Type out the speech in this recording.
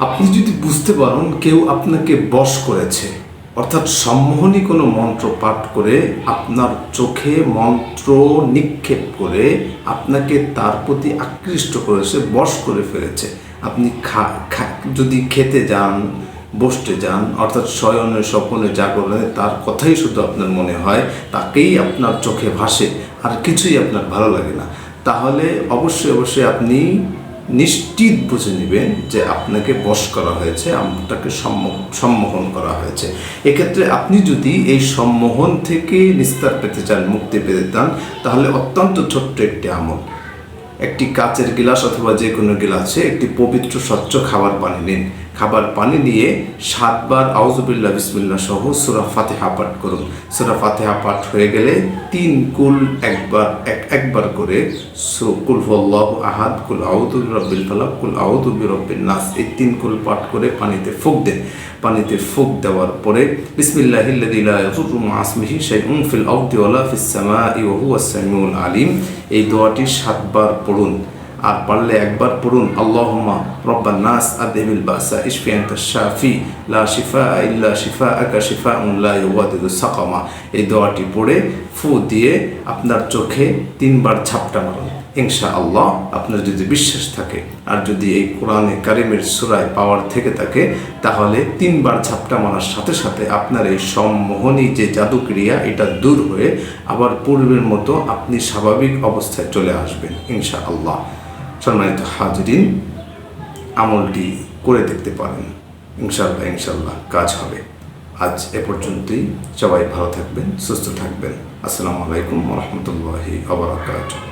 আপনি যদি বুঝতে পারেন কেউ আপনাকে বশ করেছে, অর্থাৎ সম্মোহনী কোনো মন্ত্র পাঠ করে আপনার চোখে মন্ত্র নিক্ষেপ করে আপনাকে তার প্রতি আকৃষ্ট করেছে, বশ করে ফেলেছে। আপনি যদি খেতে যান, বসতে যান, অর্থাৎ শয়নে স্বপনে জাগরণে তার কথাই শুধু আপনার মনে হয়, তাকেই আপনার চোখে ভাসে, আর কিছুই আপনার ভালো লাগে না, তাহলে অবশ্যই আপনি নিশ্চিত বুঝে নেবেন যে আপনাকে বশ করা হয়েছে, আপনাকে সম্মোহন করা হয়েছে। এক্ষেত্রে আপনি যদি এই সম্মোহন থেকে নিস্তার পেতে চান, মুক্তি পেতে চান, তাহলে অত্যন্ত ছোট্ট একটি আমল, একটি কাচের গিলাস অথবা যে কোনো গিলাসে একটি পবিত্র স্বচ্ছ খাবার পানি নিন। খাবার পানি নিয়ে 7 বার আউযুবিল্লাহ বিসমিল্লাহ সহ সূরা ফাতিহা পাঠ করুন। সূরা ফাতিহা পাঠ হয়ে গেলে 3 কুল একবার করে কুল হুয়াল্লাহু আহাদ, কুল আউযু বিরাব্বিল ফালাক, কুল আউযু বিরাব্বিন নাস, এই 3 কুল পাঠ করে পানিতে ফুঁক দেন। পানিতে ফুঁক দেওয়ার পরে বিসমিল্লাহিল্লাযী লা ইয়াদুররু মা ইসমিহি শাইউন ফিল আরদি ওয়ালা ফিস সামাই ওয়া হুয়াস সামিউল আলিম, এই দোয়াটি 7 বার পড়ুন। আর পারলে একবার পড়ুন আল্লাহুম্মা রব্বান নাস আযহিবিল বাসা ইশফি আনতাশ শাফি লা শিফা ইল্লা শিফাআকা শিফাউন লা ইউগাদিরু সাকামা। এই দোয়াটি পড়ে ফু দিয়ে আপনার চোখে 3 বার ঝাপটা মারুন। ইনশাআল্লাহ আপনার যদি বিশ্বাস থাকে আর যদি এই কোরআনে কারিমের সূরায় পাওয়ার থেকে থাকে, তাহলে 3 বার ঝাপটা মারার সাথে সাথে আপনার এই সম্মোহনী যে জাদুক্রিয়া এটা দূর হয়ে আবার পূর্বের মতো আপনি স্বাভাবিক অবস্থায় চলে আসবেন ইনশাআল্লাহ। সম্মানিত হাজরিন, আমলটি করে দেখতে পারেন, ইনশাআল্লাহ কাজ হবে। আজ এ পর্যন্তই। সবাই ভালো থাকবেন, সুস্থ থাকবেন। আসসালামু আলাইকুম ওয়া রাহমাতুল্লাহি ওয়া বারাকাতুহু।